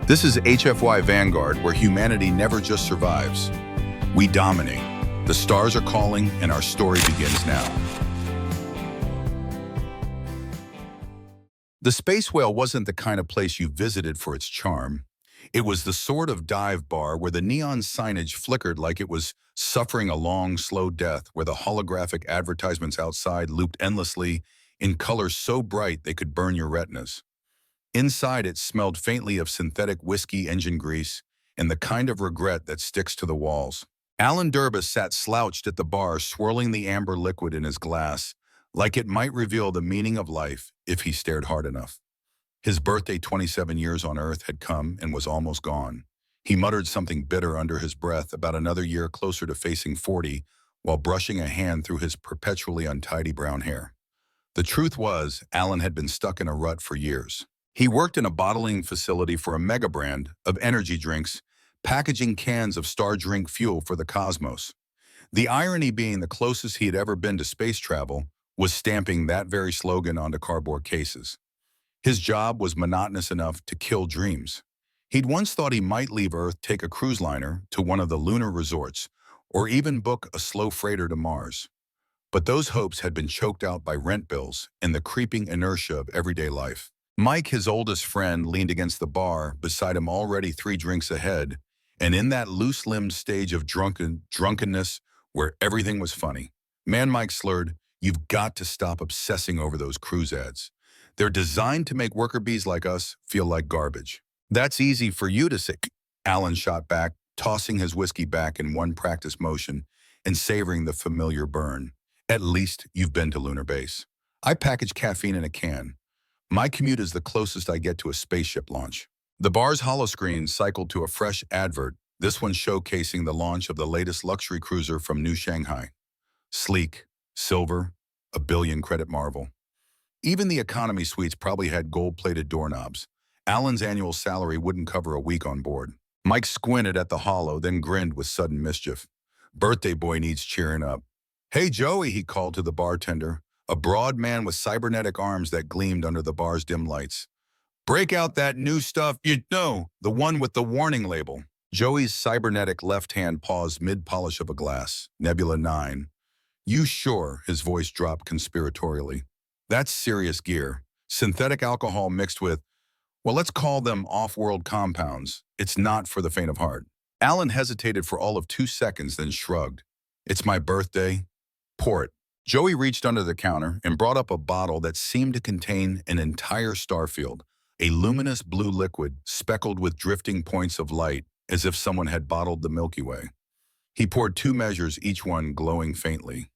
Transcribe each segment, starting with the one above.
This is HFY Vanguard, where humanity never just survives. We dominate. The stars are calling, and our story begins now. The Space Whale wasn't the kind of place you visited for its charm. It was the sort of dive bar where the neon signage flickered like it was suffering a long, slow death, where the holographic advertisements outside looped endlessly in colors so bright they could burn your retinas. Inside, it smelled faintly of synthetic whiskey engine grease and the kind of regret that sticks to the walls. Alan Durbus sat slouched at the bar, swirling the amber liquid in his glass, like it might reveal the meaning of life if he stared hard enough. His birthday 27 years on Earth had come and was almost gone. He muttered something bitter under his breath about another year closer to facing 40 while brushing a hand through his perpetually untidy brown hair. The truth was, Alan had been stuck in a rut for years. He worked in a bottling facility for a mega brand of energy drinks, packaging cans of star drink fuel for the cosmos. The irony being the closest he had ever been to space travel was stamping that very slogan onto cardboard cases. His job was monotonous enough to kill dreams. He'd once thought he might leave Earth, take a cruise liner to one of the lunar resorts, or even book a slow freighter to Mars. But those hopes had been choked out by rent bills and the creeping inertia of everyday life. Mike, his oldest friend, leaned against the bar beside him, already 3 drinks ahead, and in that loose-limbed stage of drunkenness where everything was funny. "Man," Mike slurred, "you've got to stop obsessing over those cruise ads. They're designed to make worker bees like us feel like garbage." "That's easy for you to say," Alan shot back, tossing his whiskey back in one practice motion and savoring the familiar burn. "At least you've been to lunar base. I package caffeine in a can. My commute is the closest I get to a spaceship launch." The bar's holoscreen cycled to a fresh advert, this one showcasing the launch of the latest luxury cruiser from New Shanghai. Sleek, silver, a billion-credit marvel. Even the economy suites probably had gold-plated doorknobs. Alan's annual salary wouldn't cover a week on board. Mike squinted at the holo, then grinned with sudden mischief. Birthday boy needs cheering up. "Hey, Joey," he called to the bartender, a broad man with cybernetic arms that gleamed under the bar's dim lights. "Break out that new stuff, you know, the one with the warning label." Joey's cybernetic left hand paused mid-polish of a glass. "Nebula 9. You sure?" His voice dropped conspiratorially. "That's serious gear. Synthetic alcohol mixed with, well, let's call them off-world compounds. It's not for the faint of heart." Alan hesitated for all of 2 seconds, then shrugged. "It's my birthday. Pour it." Joey reached under the counter and brought up a bottle that seemed to contain an entire starfield, a luminous blue liquid speckled with drifting points of light, as if someone had bottled the Milky Way. He poured 2 measures, each one glowing faintly.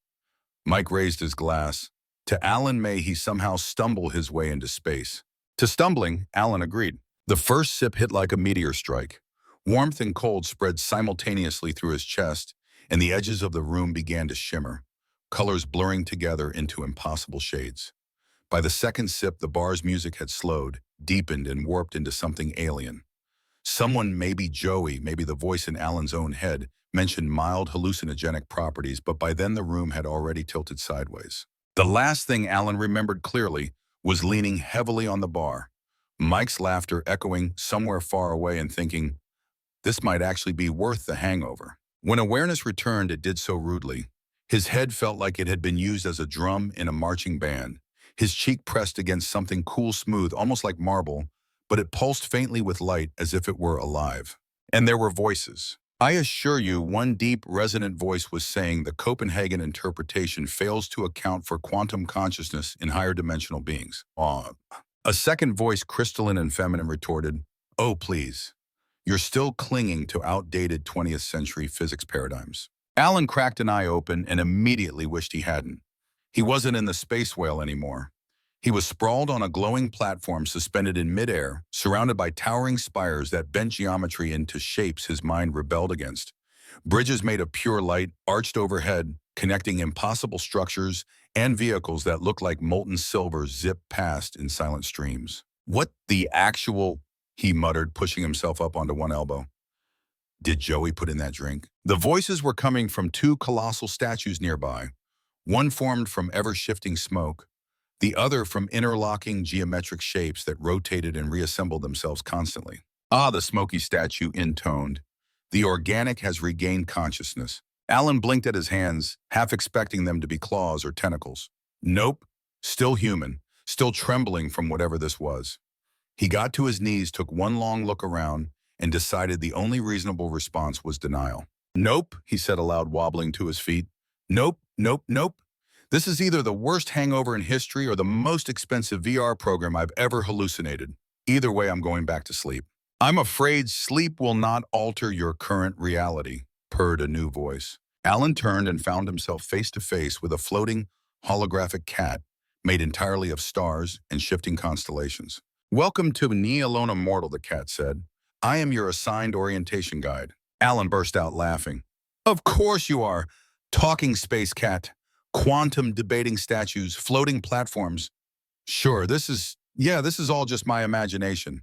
Mike raised his glass. To Alan, may he somehow stumble his way into space. To stumbling, Alan agreed. The first sip hit like a meteor strike. Warmth and cold spread simultaneously through his chest, and the edges of the room began to shimmer, colors blurring together into impossible shades. By the second sip, the bar's music had slowed, deepened, and warped into something alien. Someone, maybe Joey, maybe the voice in Alan's own head, mentioned mild hallucinogenic properties, but by then the room had already tilted sideways. The last thing Alan remembered clearly was leaning heavily on the bar, Mike's laughter echoing somewhere far away, and thinking, this might actually be worth the hangover. When awareness returned, it did so rudely. His head felt like it had been used as a drum in a marching band. His cheek pressed against something cool, smooth, almost like marble, but it pulsed faintly with light as if it were alive. And there were voices. I assure you, one deep, resonant voice was saying the Copenhagen interpretation fails to account for quantum consciousness in higher dimensional beings. A second voice, crystalline and feminine, retorted, "Oh, please. You're still clinging to outdated 20th century physics paradigms." Alan cracked an eye open and immediately wished he hadn't. He wasn't in the Space Whale anymore. He was sprawled on a glowing platform suspended in midair, surrounded by towering spires that bent geometry into shapes his mind rebelled against. Bridges made of pure light arched overhead, connecting impossible structures and vehicles that looked like molten silver zipped past in silent streams. "What the actual," he muttered, pushing himself up onto one elbow. Did Joey put in that drink? The voices were coming from 2 colossal statues nearby, one formed from ever-shifting smoke, the other from interlocking geometric shapes that rotated and reassembled themselves constantly. Ah, the smoky statue intoned. The organic has regained consciousness. Alan blinked at his hands, half expecting them to be claws or tentacles. Nope, still human, still trembling from whatever this was. He got to his knees, took one long look around, and decided the only reasonable response was denial. Nope, he said aloud, wobbling to his feet. Nope, nope, nope. This is either the worst hangover in history or the most expensive VR program I've ever hallucinated. Either way, I'm going back to sleep. I'm afraid sleep will not alter your current reality, purred a new voice. Alan turned and found himself face to face with a floating, holographic cat made entirely of stars and shifting constellations. Welcome to Alona Mortal, the cat said. I am your assigned orientation guide. Alan burst out laughing. Of course you are. Talking space cat. Quantum debating statues, floating platforms. Sure, this is all just my imagination.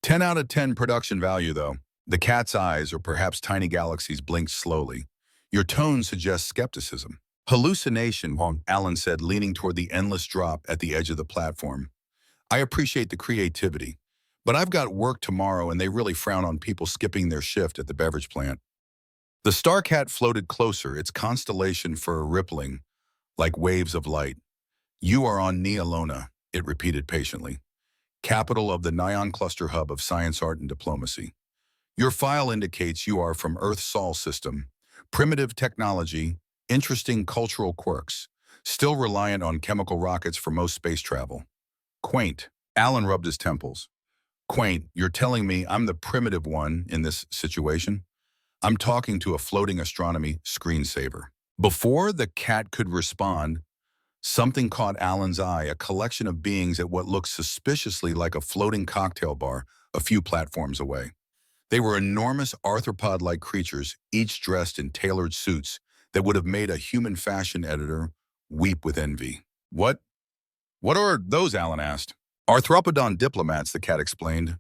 10 out of 10 production value, though. The cat's eyes, or perhaps tiny galaxies, blinked slowly. Your tone suggests skepticism. Hallucination, Alan said, leaning toward the endless drop at the edge of the platform. I appreciate the creativity, but I've got work tomorrow and they really frown on people skipping their shift at the beverage plant. The star cat floated closer, its constellation fur rippling like waves of light. You are on Alona, it repeated patiently, capital of the Neon Cluster Hub of Science, Art, and Diplomacy. Your file indicates you are from Earth's Sol system, primitive technology, interesting cultural quirks, still reliant on chemical rockets for most space travel. Quaint. Alan rubbed his temples. Quaint, you're telling me I'm the primitive one in this situation? I'm talking to a floating astronomy screensaver. Before the cat could respond, something caught Alan's eye, a collection of beings at what looked suspiciously like a floating cocktail bar a few platforms away. They were enormous arthropod-like creatures, each dressed in tailored suits that would have made a human fashion editor weep with envy. What are those? Alan asked. Arthropodon diplomats, the cat explained.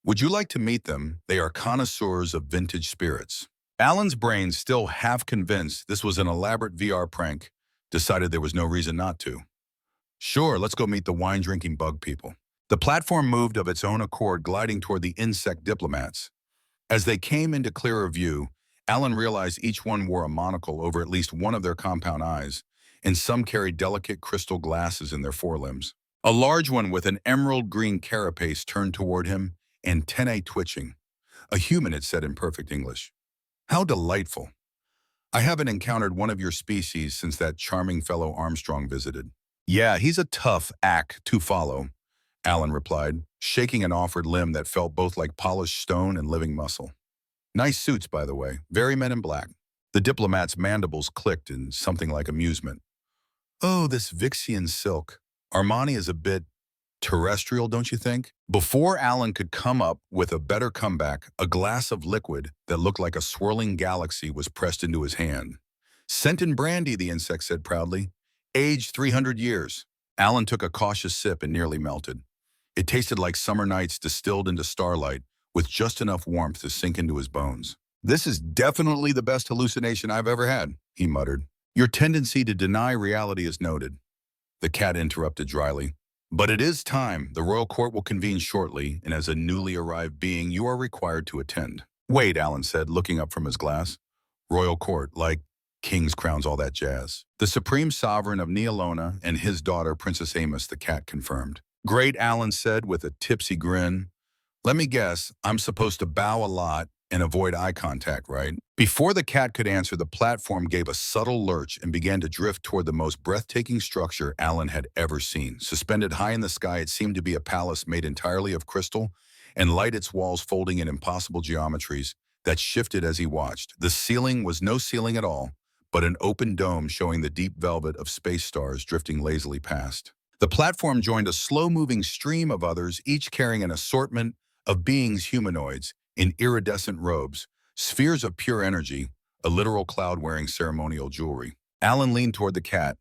Would you like to meet them? They are connoisseurs of vintage spirits. Alan's brain, still half convinced this was an elaborate VR prank, decided there was no reason not to. Sure, let's go meet the wine-drinking bug people. The platform moved of its own accord, gliding toward the insect diplomats. As they came into clearer view, Alan realized each one wore a monocle over at least one of their compound eyes, and some carried delicate crystal glasses in their forelimbs. A large one with an emerald green carapace turned toward him, antennae twitching. A human, it said in perfect English. How delightful. I haven't encountered one of your species since that charming fellow Armstrong visited. Yeah, he's a tough act to follow, Alan replied, shaking an offered limb that felt both like polished stone and living muscle. Nice suits, by the way, very men in black. The diplomat's mandibles clicked in something like amusement. Oh, this Vixian silk. Armani is a bit terrestrial, don't you think? Before Alan could come up with a better comeback, a glass of liquid that looked like a swirling galaxy was pressed into his hand. Scented brandy, the insect said proudly. Aged 300 years. Alan took a cautious sip and nearly melted. It tasted like summer nights distilled into starlight, with just enough warmth to sink into his bones. This is definitely the best hallucination I've ever had, he muttered. Your tendency to deny reality is noted. The cat interrupted dryly. But it is time. The royal court will convene shortly, and as a newly arrived being, you are required to attend. Wait, Alan said, looking up from his glass. Royal court, like kings, crowns, all that jazz. The supreme sovereign of Alona and his daughter, Princess Amos, the cat confirmed. Great, Alan said with a tipsy grin. Let me guess, I'm supposed to bow a lot and avoid eye contact, right? Before the cat could answer, the platform gave a subtle lurch and began to drift toward the most breathtaking structure Alan had ever seen. Suspended high in the sky, it seemed to be a palace made entirely of crystal and light, its walls folding in impossible geometries that shifted as he watched. The ceiling was no ceiling at all, but an open dome showing the deep velvet of space stars drifting lazily past. The platform joined a slow-moving stream of others, each carrying an assortment of beings humanoids in iridescent robes, spheres of pure energy, a literal cloud wearing ceremonial jewelry. Alan leaned toward the cat.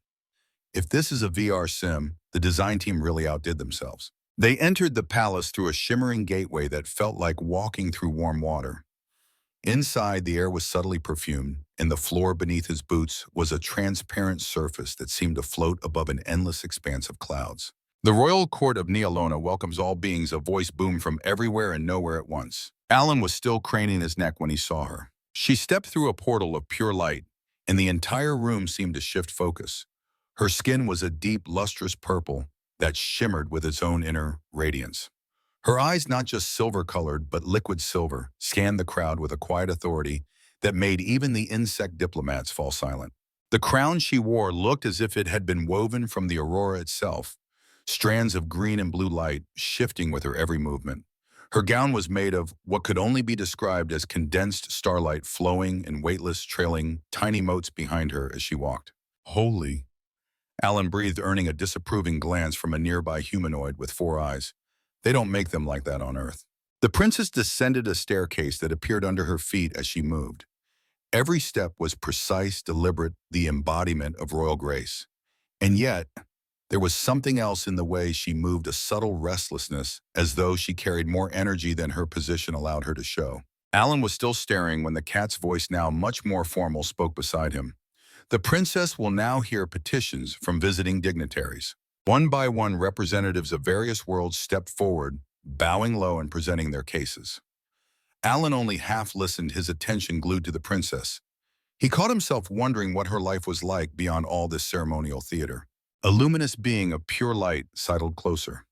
If this is a VR sim, the design team really outdid themselves. They entered the palace through a shimmering gateway that felt like walking through warm water. Inside, the air was subtly perfumed, and the floor beneath his boots was a transparent surface that seemed to float above an endless expanse of clouds. The royal court of Alona welcomes all beings, a voice boomed from everywhere and nowhere at once. Alan was still craning his neck when he saw her. She stepped through a portal of pure light, and the entire room seemed to shift focus. Her skin was a deep, lustrous purple that shimmered with its own inner radiance. Her eyes, not just silver-colored but liquid silver, scanned the crowd with a quiet authority that made even the insect diplomats fall silent. The crown she wore looked as if it had been woven from the aurora itself, strands of green and blue light shifting with her every movement. Her gown was made of what could only be described as condensed starlight, flowing and weightless, trailing tiny motes behind her as she walked. Holy! Alan breathed, earning a disapproving glance from a nearby humanoid with 4 eyes. They don't make them like that on Earth. The princess descended a staircase that appeared under her feet as she moved. Every step was precise, deliberate, the embodiment of royal grace. And yet, there was something else in the way she moved, a subtle restlessness, as though she carried more energy than her position allowed her to show. Alan was still staring when the cat's voice, now much more formal, spoke beside him. The princess will now hear petitions from visiting dignitaries. One by one, representatives of various worlds stepped forward, bowing low and presenting their cases. Alan only half listened, his attention glued to the princess. He caught himself wondering what her life was like beyond all this ceremonial theater. A luminous being of pure light sidled closer.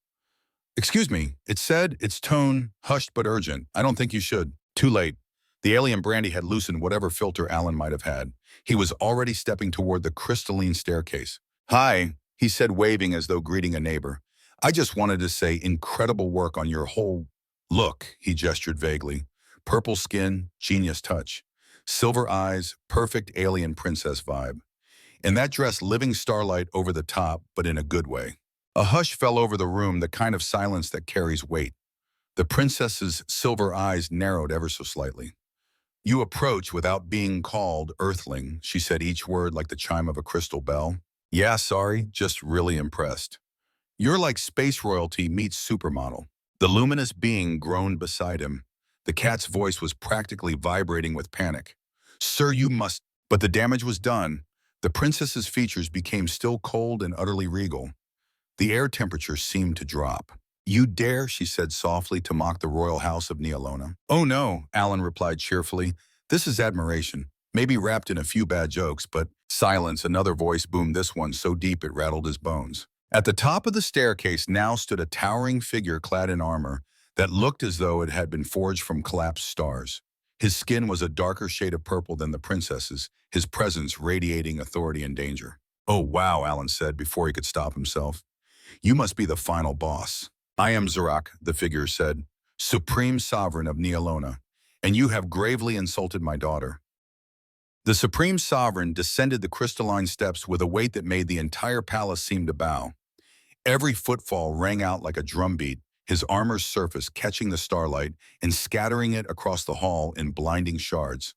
"Excuse me," it said, its tone hushed but urgent. "I don't think you should." Too late. The alien brandy had loosened whatever filter Alan might have had. He was already stepping toward the crystalline staircase. "Hi," he said, waving as though greeting a neighbor. "I just wanted to say incredible work on your whole look," he gestured vaguely. Purple skin, genius touch. Silver eyes, perfect alien princess vibe. In that dress, living starlight over the top, but in a good way. A hush fell over the room, the kind of silence that carries weight. The princess's silver eyes narrowed ever so slightly. "You approach without being called, Earthling," she said, each word like the chime of a crystal bell. "Yeah, sorry, just really impressed. You're like space royalty meets supermodel." The luminous being groaned beside him. The cat's voice was practically vibrating with panic. "Sir, you must—" But the damage was done. The princess's features became still cold and utterly regal. The air temperature seemed to drop. "You dare," she said softly, "to mock the royal house of Alona?" "Oh no," Alan replied cheerfully. "This is admiration. Maybe wrapped in a few bad jokes, but—" Silence. Another voice boomed, this one so deep it rattled his bones. At the top of the staircase now stood a towering figure clad in armor that looked as though it had been forged from collapsed stars. His skin was a darker shade of purple than the princess's, his presence radiating authority and danger. "Oh wow," Alan said before he could stop himself. "You must be the final boss." "I am Zarak," the figure said, "Supreme Sovereign of Alona, and you have gravely insulted my daughter." The Supreme Sovereign descended the crystalline steps with a weight that made the entire palace seem to bow. Every footfall rang out like a drumbeat, his armor's surface catching the starlight and scattering it across the hall in blinding shards.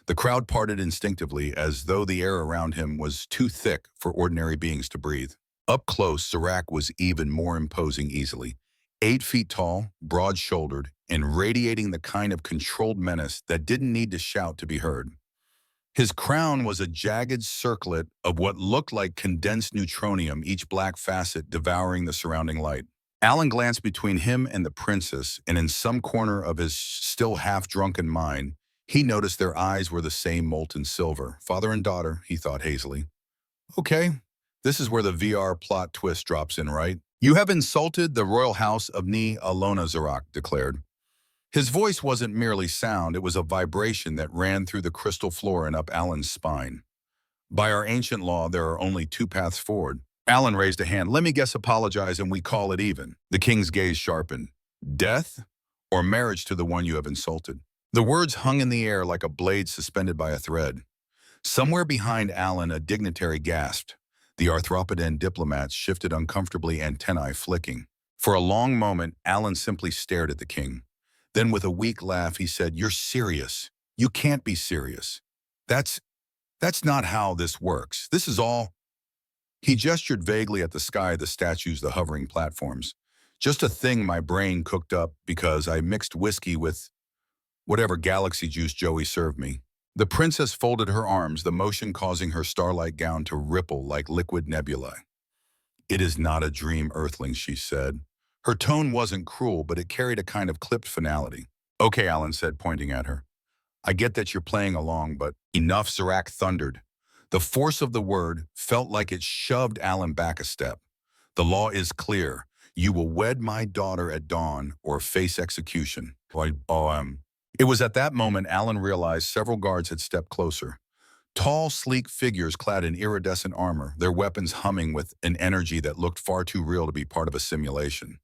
The crowd parted instinctively, as though the air around him was too thick for ordinary beings to breathe. Up close, Zarak was even more imposing easily. 8 feet tall, broad-shouldered, and radiating the kind of controlled menace that didn't need to shout to be heard. His crown was a jagged circlet of what looked like condensed neutronium, each black facet devouring the surrounding light. Alan glanced between him and the princess, and in some corner of his still half-drunken mind, he noticed their eyes were the same molten silver. Father and daughter, he thought hazily. "Okay, this is where the VR plot twist drops in, right? You have insulted the royal house of Alona," Zarak declared. His voice wasn't merely sound, it was a vibration that ran through the crystal floor and up Alan's spine. "By our ancient law, there are only 2 paths forward." Alan raised a hand. "Let me guess, apologize and we call it even." The king's gaze sharpened. "Death or marriage to the one you have insulted?" The words hung in the air like a blade suspended by a thread. Somewhere behind Alan, a dignitary gasped. The arthropodine diplomats shifted uncomfortably, antennae flicking. For a long moment, Alan simply stared at the king. Then with a weak laugh, he said, "You're serious. You can't be serious. That's not how this works. This is all—" He gestured vaguely at the sky, the statues, the hovering platforms. "Just a thing my brain cooked up because I mixed whiskey with whatever galaxy juice Joey served me." The princess folded her arms, the motion causing her starlight gown to ripple like liquid nebulae. It is not a dream, Earthling, she said. Her tone wasn't cruel, but it carried a kind of clipped finality. Okay, Alan said, pointing at her. I get that you're playing along, but enough, Zarak thundered. The force of the word felt like it shoved Alan back a step. The law is clear. You will wed my daughter at dawn or face execution. It was at that moment Alan realized several guards had stepped closer. Tall, sleek figures clad in iridescent armor, their weapons humming with an energy that looked far too real to be part of a simulation.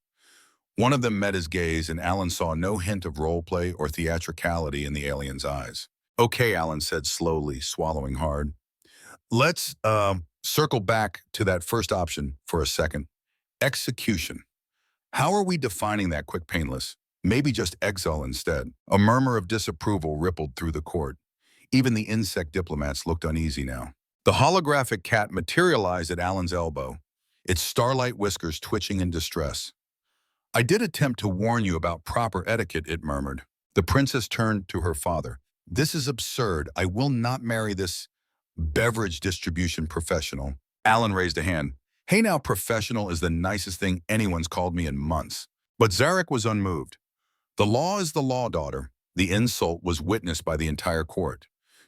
One of them met his gaze, and Alan saw no hint of roleplay or theatricality in the alien's eyes. Okay, Alan said slowly, swallowing hard. Let's circle back to that first option for a second. Execution. How are we defining that, quick painless? Maybe just exile instead. A murmur of disapproval rippled through the court. Even the insect diplomats looked uneasy now. The holographic cat materialized at Alan's elbow, its starlight whiskers twitching in distress. I did attempt to warn you about proper etiquette, it murmured. The princess turned to her father. This is absurd. I will not marry this beverage distribution professional. Alan raised a hand. Hey now, professional is the nicest thing anyone's called me in months. But Zarek was unmoved. The law is the law, daughter. The insult was witnessed by the entire court.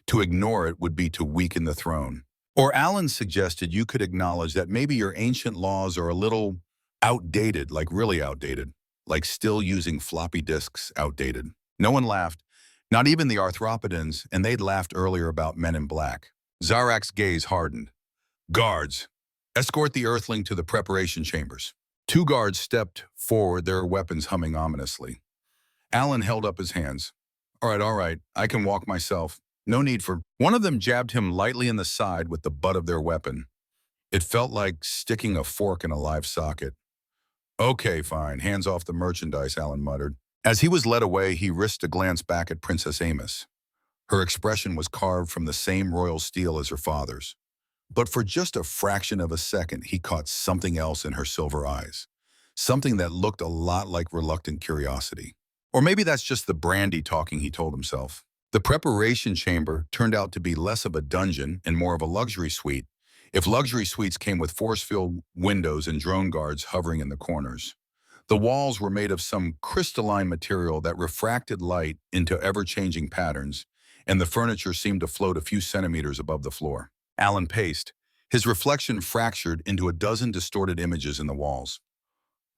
To ignore it would be to weaken the throne. Or Alan suggested you could acknowledge that maybe your ancient laws are a little outdated, like really outdated, like still using floppy disks outdated. No one laughed, not even the arthropodans, and they'd laughed earlier about men in black. Zarak's gaze hardened. Guards, escort the Earthling to the preparation chambers. Two guards stepped forward, their weapons humming ominously. Alan held up his hands. All right, I can walk myself. No need for... One of them jabbed him lightly in the side with the butt of their weapon. It felt like sticking a fork in a live socket. Okay, fine. Hands off the merchandise, Alan muttered. As he was led away, he risked a glance back at Princess Amos. Her expression was carved from the same royal steel as her father's. But for just a fraction of a second, he caught something else in her silver eyes. Something that looked a lot like reluctant curiosity. Or maybe that's just the brandy talking, he told himself. The preparation chamber turned out to be less of a dungeon and more of a luxury suite, if luxury suites came with force-filled windows and drone guards hovering in the corners. The walls were made of some crystalline material that refracted light into ever-changing patterns, and the furniture seemed to float a few centimeters above the floor. Alan paced, his reflection fractured into a dozen distorted images in the walls.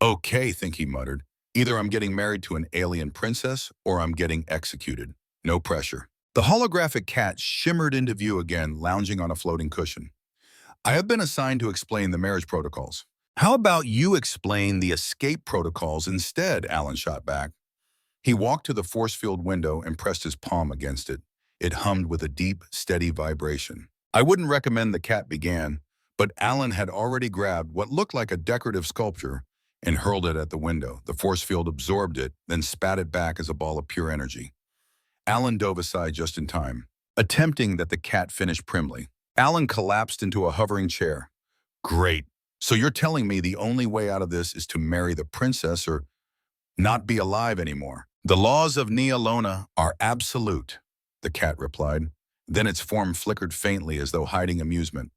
Okay, he muttered. Either I'm getting married to an alien princess or I'm getting executed. No pressure. The holographic cat shimmered into view again, lounging on a floating cushion. I have been assigned to explain the marriage protocols. How about you explain the escape protocols instead, Alan shot back. He walked to the force-field window and pressed his palm against it. It hummed with a deep, steady vibration. I wouldn't recommend the cat began, but Alan had already grabbed what looked like a decorative sculpture and hurled it at the window. The force field absorbed it, then spat it back as a ball of pure energy. Alan dove aside just in time, attempting that the cat finish primly. Alan collapsed into a hovering chair. Great. So you're telling me the only way out of this is to marry the princess or not be alive anymore? The laws of Alona are absolute, the cat replied. Then its form flickered faintly as though hiding amusement.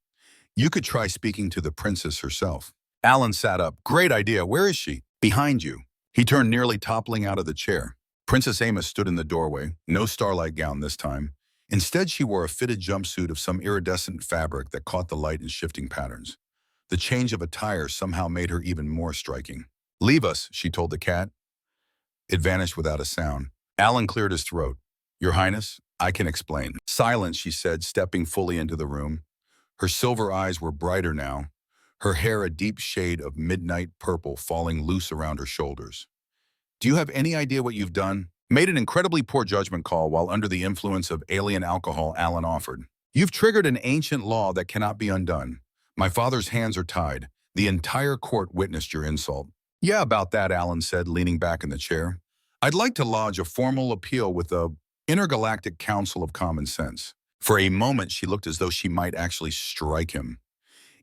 You could try speaking to the princess herself. Alan sat up. Great idea. Where is she? Behind you. He turned, nearly toppling out of the chair. Princess Amos stood in the doorway, no starlight gown this time. Instead, she wore a fitted jumpsuit of some iridescent fabric that caught the light in shifting patterns. The change of attire somehow made her even more striking. Leave us, she told the cat. It vanished without a sound. Alan cleared his throat. Your Highness, I can explain. Silence, she said, stepping fully into the room. Her silver eyes were brighter now, her hair a deep shade of midnight purple falling loose around her shoulders. Do you have any idea what you've done? Made an incredibly poor judgment call while under the influence of alien alcohol, Alan offered. You've triggered an ancient law that cannot be undone. My father's hands are tied. The entire court witnessed your insult. Yeah, about that, Alan said, leaning back in the chair. I'd like to lodge a formal appeal with the Intergalactic Council of Common Sense. For a moment, she looked as though she might actually strike him.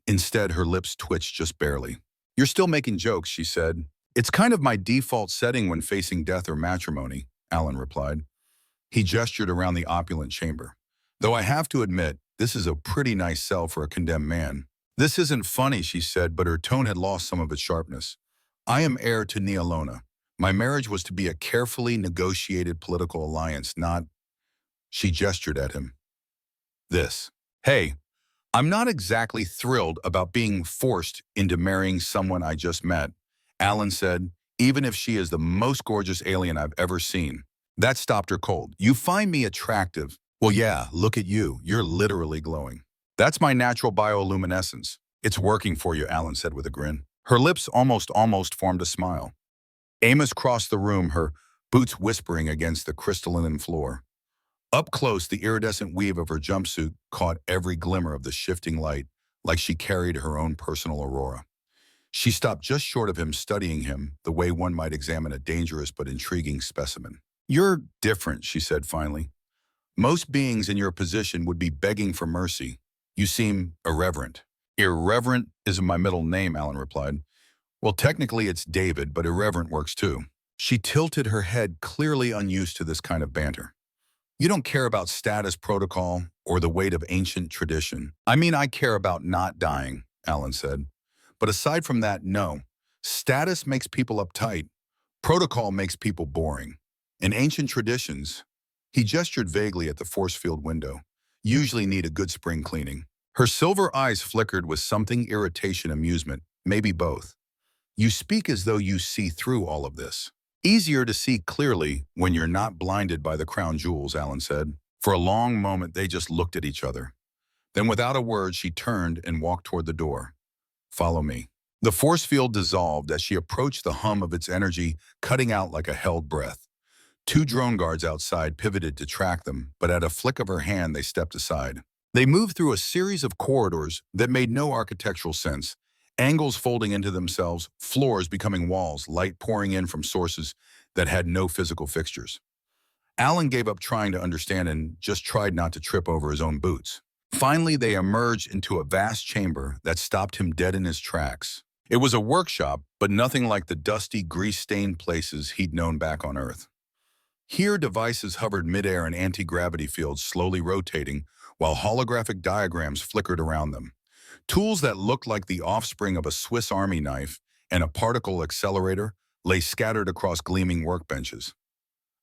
Instead, her lips twitched just barely. You're still making jokes, she said. It's kind of my default setting when facing death or matrimony, Alan replied. He gestured around the opulent chamber. Though I have to admit, this is a pretty nice cell for a condemned man. This isn't funny, she said, but her tone had lost some of its sharpness. I am heir to Alona. My marriage was to be a carefully negotiated political alliance, not— She gestured at him. This. Hey, I'm not exactly thrilled about being forced into marrying someone I just met, Alan said, even if she is the most gorgeous alien I've ever seen. That stopped her cold. You find me attractive. Well, yeah, look at you. You're literally glowing. That's my natural bioluminescence. It's working for you, Alan said with a grin. Her lips almost formed a smile. Amos crossed the room, her boots whispering against the crystalline floor. Up close, the iridescent weave of her jumpsuit caught every glimmer of the shifting light, like she carried her own personal aurora. She stopped just short of him, studying him, the way one might examine a dangerous but intriguing specimen. You're different, she said finally. Most beings in your position would be begging for mercy. You seem irreverent. Irreverent is my middle name, Alan replied. Well, technically it's David, but irreverent works too. She tilted her head, clearly unused to this kind of banter. You don't care about status protocol or the weight of ancient tradition. I mean, I care about not dying, Alan said. But aside from that, no. Status makes people uptight. Protocol makes people boring. And ancient traditions— He gestured vaguely at the force field window— usually need a good spring cleaning. Her silver eyes flickered with something irritation, amusement, maybe both. You speak as though you see through all of this. Easier to see clearly when you're not blinded by the crown jewels, Alan said. For a long moment, they just looked at each other. Then without a word, she turned and walked toward the door. Follow me. The force field dissolved as she approached the hum of its energy, cutting out like a held breath. Two drone guards outside pivoted to track them, but at a flick of her hand, they stepped aside. They moved through a series of corridors that made no architectural sense, angles folding into themselves, floors becoming walls, light pouring in from sources that had no physical fixtures. Alan gave up trying to understand and just tried not to trip over his own boots. Finally, they emerged into a vast chamber that stopped him dead in his tracks. It was a workshop, but nothing like the dusty, grease-stained places he'd known back on Earth. Here, devices hovered midair in anti-gravity fields slowly rotating, while holographic diagrams flickered around them. Tools that looked like the offspring of a Swiss Army knife and a particle accelerator lay scattered across gleaming workbenches.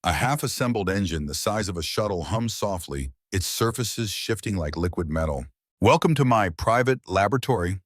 A half-assembled engine the size of a shuttle hummed softly, its surfaces shifting like liquid metal. Welcome to my private laboratory,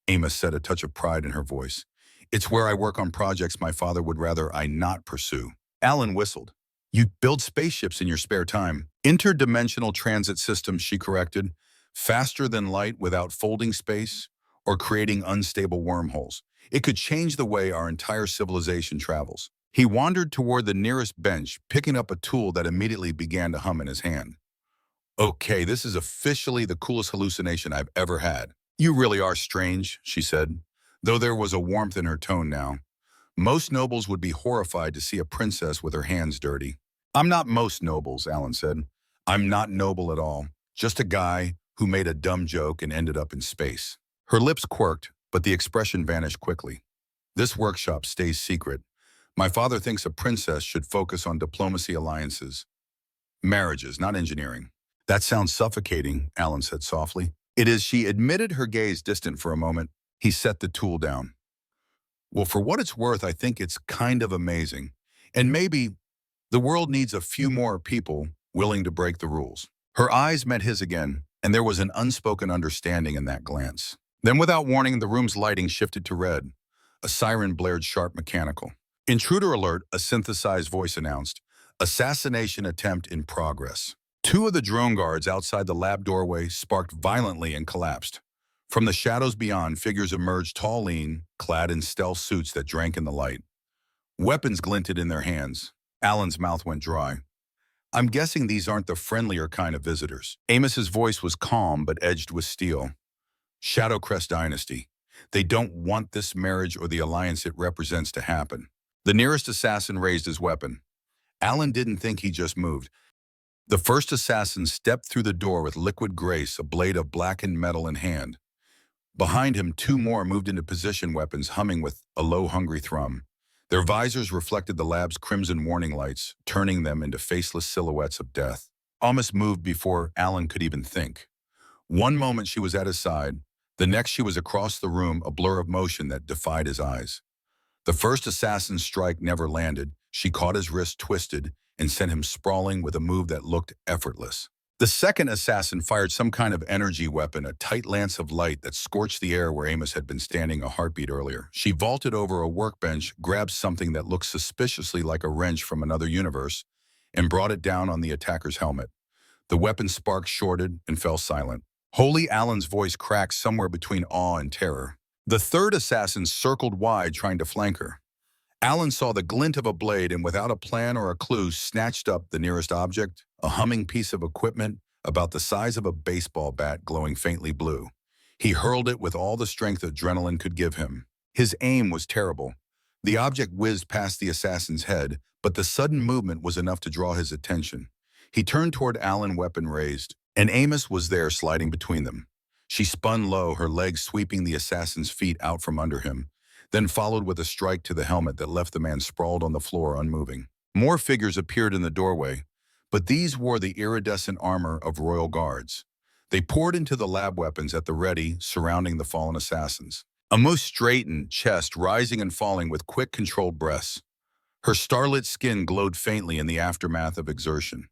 Amos said, a touch of pride in her voice. It's where I work on projects my father would rather I not pursue. Alan whistled. You build spaceships in your spare time. Interdimensional transit systems, she corrected. Faster than light without folding space, or creating unstable wormholes. It could change the way our entire civilization travels. He wandered toward the nearest bench, picking up a tool that immediately began to hum in his hand. Okay, this is officially the coolest hallucination I've ever had. You really are strange, she said, though there was a warmth in her tone now. Most nobles would be horrified to see a princess with her hands dirty. I'm not most nobles, Alan said. I'm not noble at all. Just a guy who made a dumb joke and ended up in space. Her lips quirked, but the expression vanished quickly. This workshop stays secret. My father thinks a princess should focus on diplomacy alliances. Marriages, not engineering. That sounds suffocating, Alan said softly. It is, she admitted, her gaze distant for a moment. He set the tool down. Well, for what it's worth, I think it's kind of amazing. And maybe the world needs a few more people willing to break the rules. Her eyes met his again, and there was an unspoken understanding in that glance. Then without warning, the room's lighting shifted to red. A siren blared sharp mechanical. Intruder alert, a synthesized voice announced. Assassination attempt in progress. Two of the drone guards outside the lab doorway sparked violently and collapsed. From the shadows beyond, figures emerged, tall, lean, clad in stealth suits that drank in the light. Weapons glinted in their hands. Alan's mouth went dry. I'm guessing these aren't the friendlier kind of visitors. Amos's voice was calm but edged with steel. Shadow Crest Dynasty. They don't want this marriage or the alliance it represents to happen. The nearest assassin raised his weapon. Alan didn't think he just moved. The first assassin stepped through the door with liquid grace, a blade of blackened metal in hand. Behind him, two more moved into position, weapons humming with a low, hungry thrum. Their visors reflected the lab's crimson warning lights, turning them into faceless silhouettes of death. Amos moved before Alan could even think. One moment she was at his side, The next she was across the room, a blur of motion that defied his eyes. The first assassin's strike never landed. She caught his wrist twisted and sent him sprawling with a move that looked effortless. The second assassin fired some kind of energy weapon, a tight lance of light that scorched the air where Amos had been standing a heartbeat earlier. She vaulted over a workbench, grabbed something that looked suspiciously like a wrench from another universe, and brought it down on the attacker's helmet. The weapon's spark shorted and fell silent. Holy Alan's voice cracked somewhere between awe and terror. The third assassin circled wide, trying to flank her. Alan saw the glint of a blade and without a plan or a clue snatched up the nearest object, a humming piece of equipment about the size of a baseball bat glowing faintly blue. He hurled it with all the strength adrenaline could give him. His aim was terrible. The object whizzed past the assassin's head, but the sudden movement was enough to draw his attention. He turned toward Alan, weapon raised, and Amos was there sliding between them. She spun low, her legs sweeping the assassin's feet out from under him, then followed with a strike to the helmet that left the man sprawled on the floor unmoving. More figures appeared in the doorway, but these wore the iridescent armor of royal guards. They poured into the lab weapons at the ready, surrounding the fallen assassins. A most straightened chest rising and falling with quick, controlled breaths. Her starlit skin glowed faintly in the aftermath of exertion.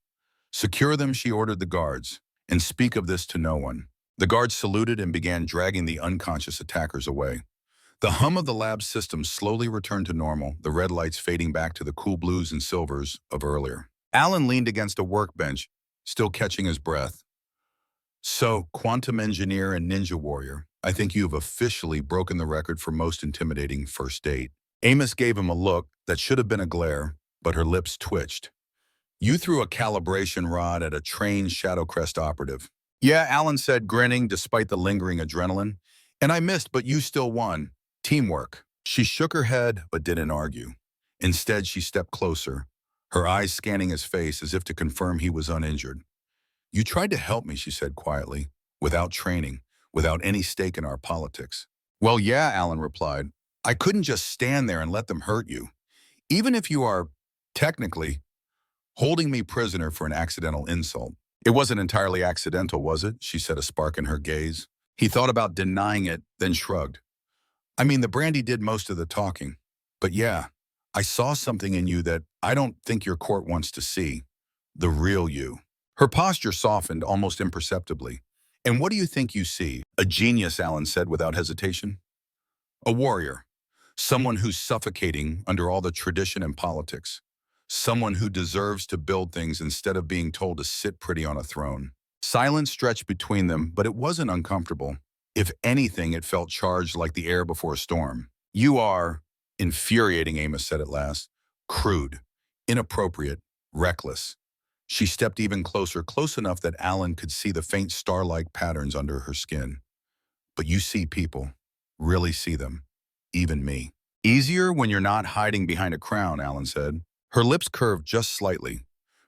"Secure them," she ordered the guards, "and speak of this to no one." The guards saluted and began dragging the unconscious attackers away. The hum of the lab system slowly returned to normal, the red lights fading back to the cool blues and silvers of earlier. Alan leaned against a workbench, still catching his breath. "So, quantum engineer and ninja warrior, I think you have officially broken the record for most intimidating first date." Amos gave him a look that should have been a glare, but her lips twitched. "You threw a calibration rod at a trained Shadow Crest operative." "Yeah," Alan said, grinning despite the lingering adrenaline. "And I missed, but you still won. Teamwork." She shook her head, but didn't argue. Instead, she stepped closer, her eyes scanning his face as if to confirm he was uninjured. "You tried to help me," she said quietly, "without training, without any stake in our politics." "Well, yeah," Alan replied. "I couldn't just stand there and let them hurt you. Even if you are, technically, holding me prisoner for an accidental insult." "It wasn't entirely accidental, was it?" she said, a spark in her gaze. He thought about denying it, then shrugged. "I mean, the brandy did most of the talking. But yeah, I saw something in you that I don't think your court wants to see. The real you." Her posture softened almost imperceptibly. "And what do you think you see?" "A genius," Alan said without hesitation. "A warrior. Someone who's suffocating under all the tradition and politics. Someone who deserves to build things instead of being told to sit pretty on a throne." Silence stretched between them, but it wasn't uncomfortable. If anything, it felt charged like the air before a storm. "You are infuriating," Amos said at last. "Crude, inappropriate, reckless." She stepped even closer, close enough that Alan could see the faint star-like patterns under her skin. "But you see people, really see them, even me." "Easier when you're not hiding behind a crown," Alan said. Her lips curved just slightly.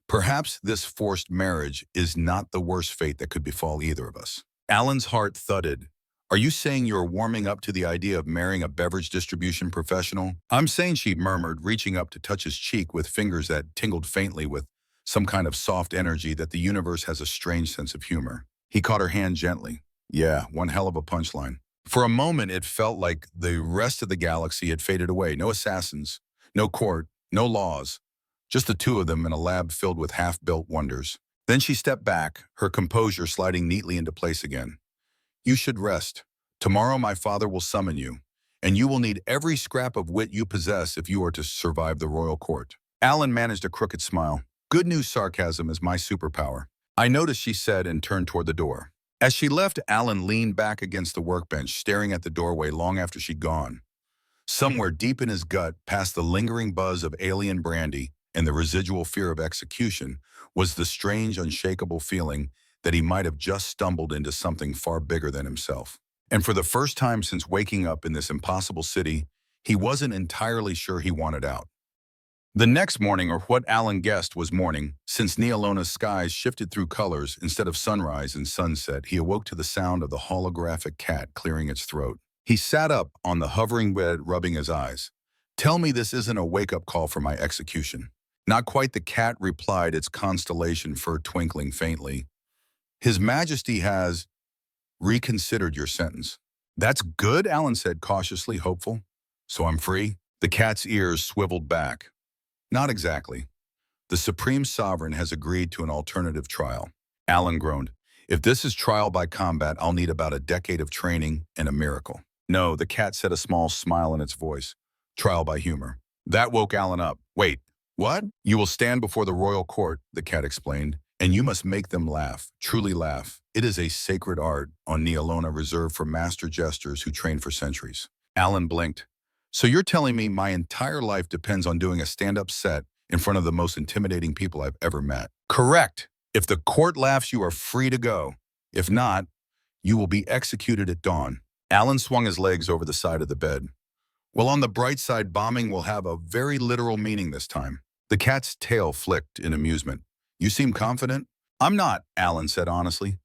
"Perhaps this forced marriage is not the worst fate that could befall either of us." Alan's heart thudded. "Are you saying you're warming up to the idea of marrying a beverage distribution professional?" "I'm saying," she murmured, reaching up to touch his cheek with fingers that tingled faintly with some kind of soft energy, "that the universe has a strange sense of humor." He caught her hand gently. "Yeah, one hell of a punchline." For a moment, it felt like the rest of the galaxy had faded away. No assassins, no court, no laws. Just the two of them in a lab filled with half-built wonders. Then she stepped back, her composure sliding neatly into place again. "You should rest. Tomorrow my father will summon you, and you will need every scrap of wit you possess if you are to survive the royal court." Alan managed a crooked smile. "Good news sarcasm is my superpower." "I noticed," she said, and turned toward the door. As she left, Alan leaned back against the workbench, staring at the doorway long after she'd gone. Somewhere deep in his gut, past the lingering buzz of alien brandy and the residual fear of execution, was the strange, unshakable feeling that he might have just stumbled into something far bigger than himself. And for the first time since waking up in this impossible city, he wasn't entirely sure he wanted out. The next morning, or what Alan guessed was morning, since Alona's skies shifted through colors instead of sunrise and sunset, he awoke to the sound of the holographic cat clearing its throat. He sat up on the hovering bed, rubbing his eyes. "Tell me this isn't a wake-up call for my execution." "Not quite," the cat replied, its constellation fur twinkling faintly. "His Majesty has reconsidered your sentence." That's good, Alan said, cautiously hopeful. So I'm free? The cat's ears swiveled back. Not exactly. The Supreme Sovereign has agreed to an alternative trial. Alan groaned. If this is trial by combat, I'll need about a decade of training and a miracle. No, the cat said, a small smile in its voice. Trial by humor. That woke Alan up. Wait, what? You will stand before the royal court, the cat explained, and you must make them laugh, truly laugh. It is a sacred art on Alona reserved for master jesters who train for centuries. Alan blinked. So you're telling me my entire life depends on doing a stand-up set in front of the most intimidating people I've ever met? Correct. If the court laughs, you are free to go. If not, you will be executed at dawn. Alan swung his legs over the side of the bed. Well, on the bright side, bombing will have a very literal meaning this time. The cat's tail flicked in amusement. You seem confident? I'm not, Alan said honestly.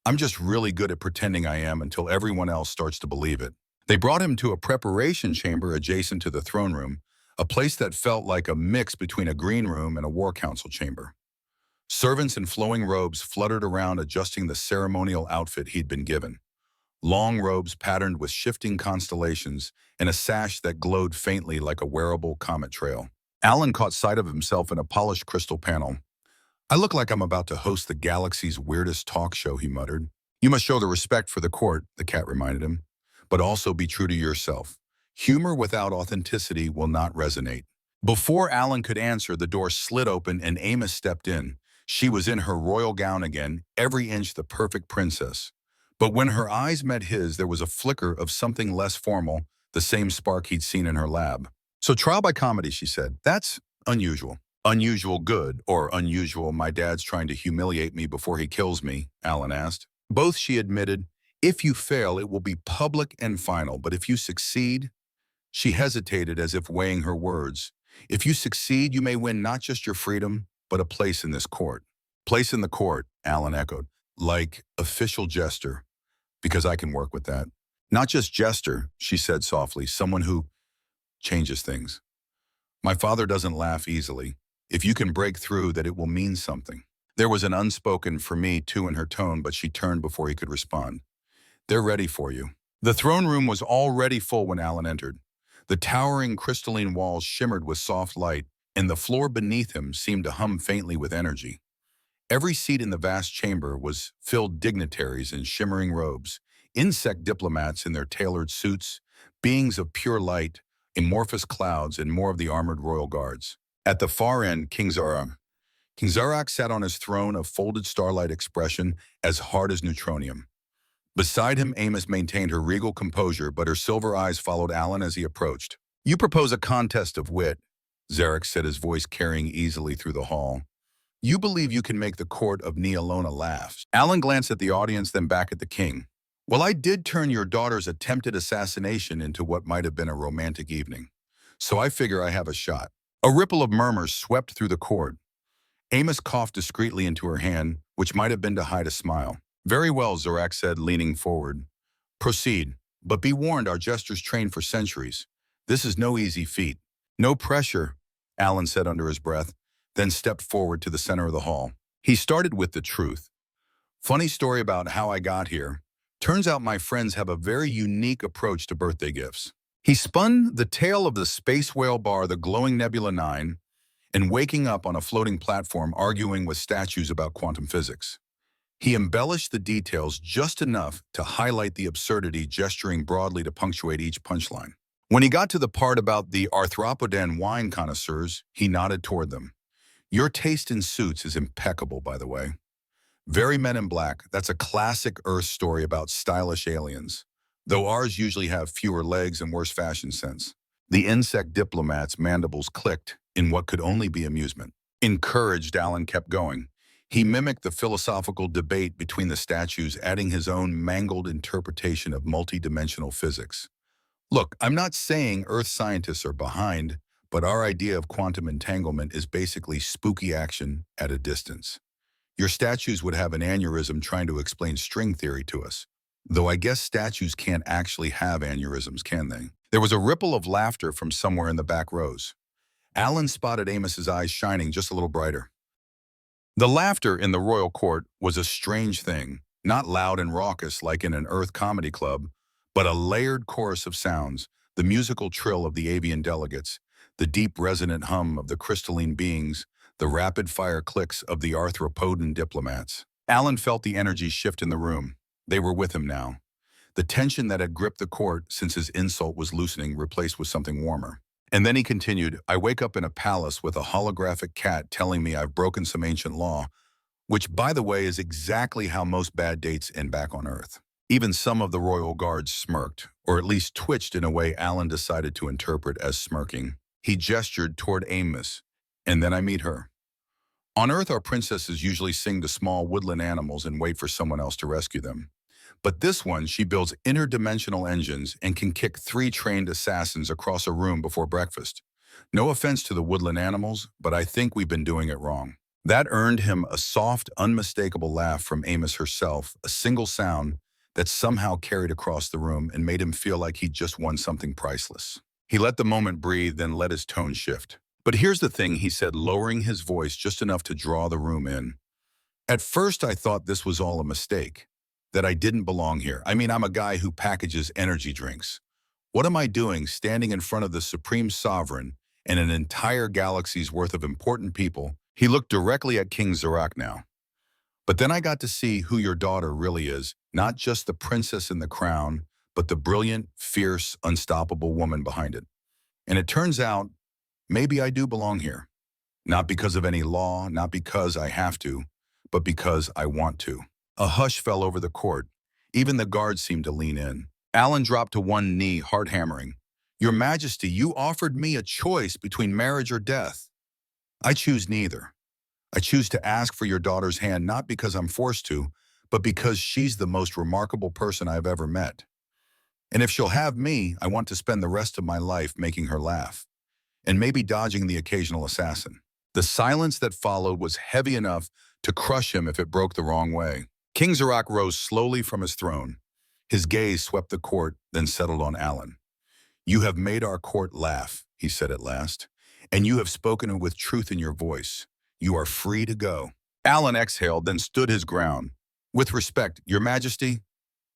I'm just really good at pretending I am until everyone else starts to believe it. They brought him to a preparation chamber adjacent to the throne room, a place that felt like a mix between a green room and a war council chamber. Servants in flowing robes fluttered around adjusting the ceremonial outfit he'd been given. Long robes patterned with shifting constellations and a sash that glowed faintly like a wearable comet trail. Alan caught sight of himself in a polished crystal panel. I look like I'm about to host the galaxy's weirdest talk show, he muttered. You must show the respect for the court, the cat reminded him, but also be true to yourself. Humor without authenticity will not resonate. Before Alan could answer, the door slid open and Amos stepped in. She was in her royal gown again, every inch the perfect princess. But when her eyes met his, there was a flicker of something less formal, the same spark he'd seen in her lab. So trial by comedy, she said. That's unusual. Unusual good, or unusual my dad's trying to humiliate me before he kills me, Alan asked. Both, she admitted. If you fail, it will be public and final, but if you succeed, she hesitated as if weighing her words. If you succeed, you may win not just your freedom, but a place in this court. Place in the court, Alan echoed. Like official jester, because I can work with that. Not just jester, she said softly, someone who changes things. My father doesn't laugh easily. If you can break through, that it will mean something. There was an unspoken for me too in her tone, but she turned before he could respond. They're ready for you. The throne room was already full when Alan entered. The towering crystalline walls shimmered with soft light, and the floor beneath him seemed to hum faintly with energy. Every seat in the vast chamber was filled dignitaries in shimmering robes, insect diplomats in their tailored suits, beings of pure light, amorphous clouds, and more of the armored royal guards. At the far end, King Zarak sat on his throne of folded starlight expression as hard as neutronium. Beside him, Amos maintained her regal composure, but her silver eyes followed Alan as he approached. You propose a contest of wit, Zarak said, his voice carrying easily through the hall. You believe you can make the court of Alona laugh. Alan glanced at the audience, then back at the king. Well, I did turn your daughter's attempted assassination into what might have been a romantic evening. So I figure I have a shot. A ripple of murmurs swept through the court. Amos coughed discreetly into her hand, which might have been to hide a smile. Very well, Zarak said, leaning forward. Proceed, but be warned, our jesters trained for centuries. This is no easy feat. No pressure, Alan said under his breath, then stepped forward to the center of the hall. He started with the truth. Funny story about how I got here. Turns out my friends have a very unique approach to birthday gifts. He spun the tale of the space whale bar, the glowing Nebula 9, and waking up on a floating platform arguing with statues about quantum physics. He embellished the details just enough to highlight the absurdity, gesturing broadly to punctuate each punchline. When he got to the part about the arthropodan wine connoisseurs, he nodded toward them. Your taste in suits is impeccable, by the way. Very Men in Black, that's a classic Earth story about stylish aliens, though ours usually have fewer legs and worse fashion sense. The insect diplomats' mandibles clicked in what could only be amusement. Encouraged, Alan kept going. He mimicked the philosophical debate between the statues, adding his own mangled interpretation of multidimensional physics. Look, I'm not saying Earth scientists are behind, but our idea of quantum entanglement is basically spooky action at a distance. Your statues would have an aneurysm trying to explain string theory to us. Though I guess statues can't actually have aneurysms, can they? There was a ripple of laughter from somewhere in the back rows. Alan spotted Amos's eyes shining just a little brighter. The laughter in the royal court was a strange thing, not loud and raucous like in an Earth comedy club, but a layered chorus of sounds, the musical trill of the avian delegates, the deep resonant hum of the crystalline beings, the rapid-fire clicks of the arthropodan diplomats. Alan felt the energy shift in the room. They were with him now. The tension that had gripped the court since his insult was loosening replaced with something warmer. And then he continued, I wake up in a palace with a holographic cat telling me I've broken some ancient law, which, by the way, is exactly how most bad dates end back on Earth. Even some of the royal guards smirked, or at least twitched in a way Alan decided to interpret as smirking. He gestured toward Amos, and then I meet her. On Earth, our princesses usually sing to small woodland animals and wait for someone else to rescue them. But this one, she builds interdimensional engines and can kick 3 trained assassins across a room before breakfast. No offense to the woodland animals, but I think we've been doing it wrong. That earned him a soft, unmistakable laugh from Amos herself, a single sound that somehow carried across the room and made him feel like he'd just won something priceless. He let the moment breathe, then let his tone shift. But here's the thing, he said, lowering his voice just enough to draw the room in. At first, I thought this was all a mistake, that I didn't belong here. I mean, I'm a guy who packages energy drinks. What am I doing standing in front of the Supreme Sovereign and an entire galaxy's worth of important people? He looked directly at King Zarak now. But then I got to see who your daughter really is, not just the princess in the crown, but the brilliant, fierce, unstoppable woman behind it. And it turns out, maybe I do belong here. Not because of any law, not because I have to, but because I want to. A hush fell over the court. Even the guards seemed to lean in. Alan dropped to one knee, heart hammering. Your Majesty, you offered me a choice between marriage or death. I choose neither. I choose to ask for your daughter's hand not because I'm forced to, but because she's the most remarkable person I've ever met. And if she'll have me, I want to spend the rest of my life making her laugh, and maybe dodging the occasional assassin. The silence that followed was heavy enough to crush him if it broke the wrong way. King Zarak rose slowly from his throne. His gaze swept the court, then settled on Alan. You have made our court laugh, he said at last, and you have spoken with truth in your voice. You are free to go. Alan exhaled, then stood his ground. With respect, Your Majesty,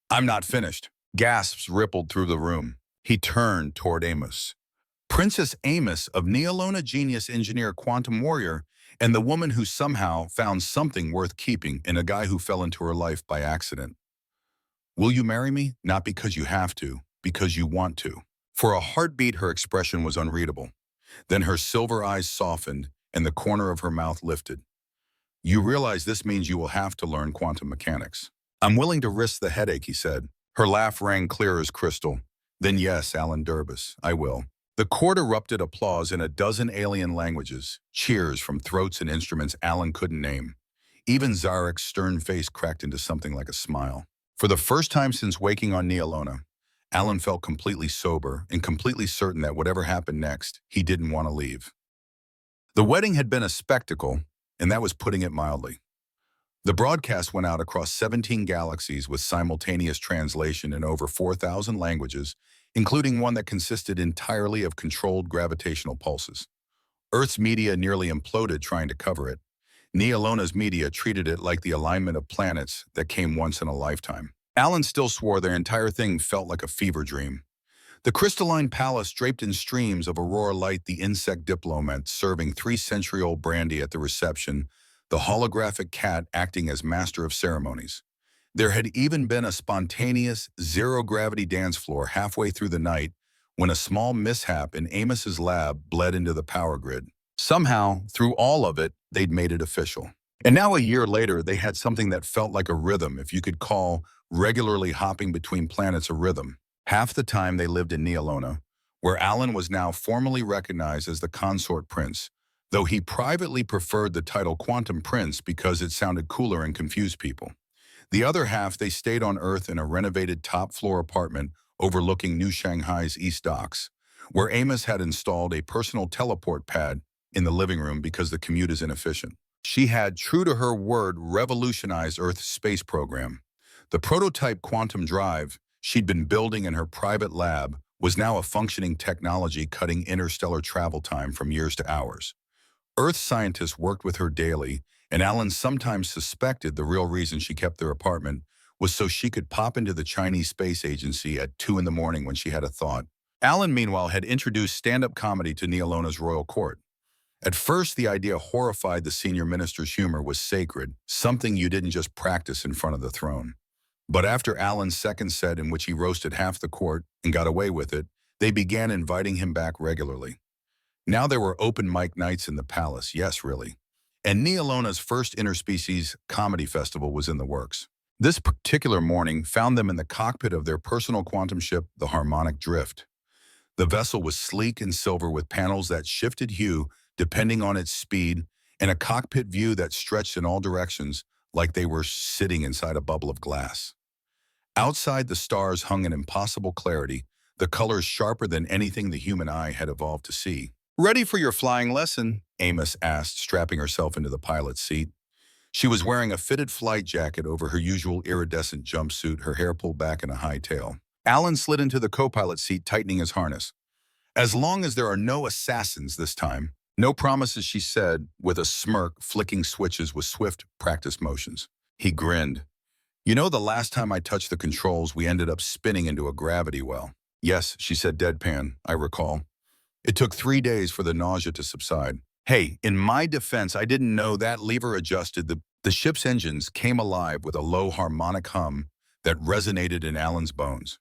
I'm not finished. Gasps rippled through the room. He turned toward Amos. Princess Amos of Alona, genius engineer, quantum warrior, and the woman who somehow found something worth keeping in a guy who fell into her life by accident. Will you marry me? Not because you have to, because you want to. For a heartbeat, her expression was unreadable. Then her silver eyes softened, and the corner of her mouth lifted. You realize this means you will have to learn quantum mechanics. I'm willing to risk the headache, he said. Her laugh rang clear as crystal. Then yes, Alan Durbus, I will. The court erupted applause in a dozen alien languages, cheers from throats and instruments Alan couldn't name. Even Zarek's stern face cracked into something like a smile. For the first time since waking on Alona, Alan felt completely sober and completely certain that whatever happened next, he didn't want to leave. The wedding had been a spectacle, and that was putting it mildly. The broadcast went out across 17 galaxies with simultaneous translation in over 4,000 languages, including one that consisted entirely of controlled gravitational pulses. Earth's media nearly imploded trying to cover it. Neolona's media treated it like the alignment of planets that came once in a lifetime. Alan still swore their entire thing felt like a fever dream. The crystalline palace draped in streams of aurora light, the insect diplomat serving 3-century-old brandy at the reception, the holographic cat acting as master of ceremonies. There had even been a spontaneous, zero-gravity dance floor halfway through the night when a small mishap in Amos's lab bled into the power grid. Somehow, through all of it, they'd made it official. And now a year later, they had something that felt like a rhythm, if you could call regularly hopping between planets a rhythm. Half the time they lived in Alona, where Alan was now formally recognized as the consort prince, though he privately preferred the title Quantum Prince because it sounded cooler and confused people. The other half, they stayed on Earth in a renovated top-floor apartment overlooking New Shanghai's East Docks, where Amos had installed a personal teleport pad in the living room because the commute is inefficient. She had, true to her word, revolutionized Earth's space program. The prototype quantum drive she'd been building in her private lab was now a functioning technology cutting interstellar travel time from years to hours. Earth scientists worked with her daily, and Alan sometimes suspected the real reason she kept their apartment was so she could pop into the Chinese Space Agency at 2 in the morning when she had a thought. Alan, meanwhile, had introduced stand-up comedy to Alona's royal court. At first, the idea horrified the senior minister's humor was sacred, something you didn't just practice in front of the throne. But after Alan's second set in which he roasted half the court and got away with it, they began inviting him back regularly. Now there were open mic nights in the palace, yes, really. And Alona's first interspecies comedy festival was in the works. This particular morning found them in the cockpit of their personal quantum ship, the Harmonic Drift. The vessel was sleek and silver with panels that shifted hue depending on its speed and a cockpit view that stretched in all directions like they were sitting inside a bubble of glass. Outside, the stars hung in impossible clarity, the colors sharper than anything the human eye had evolved to see. "Ready for your flying lesson?" Amos asked, strapping herself into the pilot's seat. She was wearing a fitted flight jacket over her usual iridescent jumpsuit, her hair pulled back in a high tail. Alan slid into the co-pilot seat, tightening his harness. "As long as there are no assassins this time." "No promises," she said, with a smirk, flicking switches with swift practice motions. He grinned. "You know, the last time I touched the controls, we ended up spinning into a gravity well." "Yes," she said deadpan, "I recall. It took 3 days for the nausea to subside." "Hey, in my defense, I didn't know that lever adjusted. The ship's engines came alive with a low harmonic hum that resonated in Alan's bones.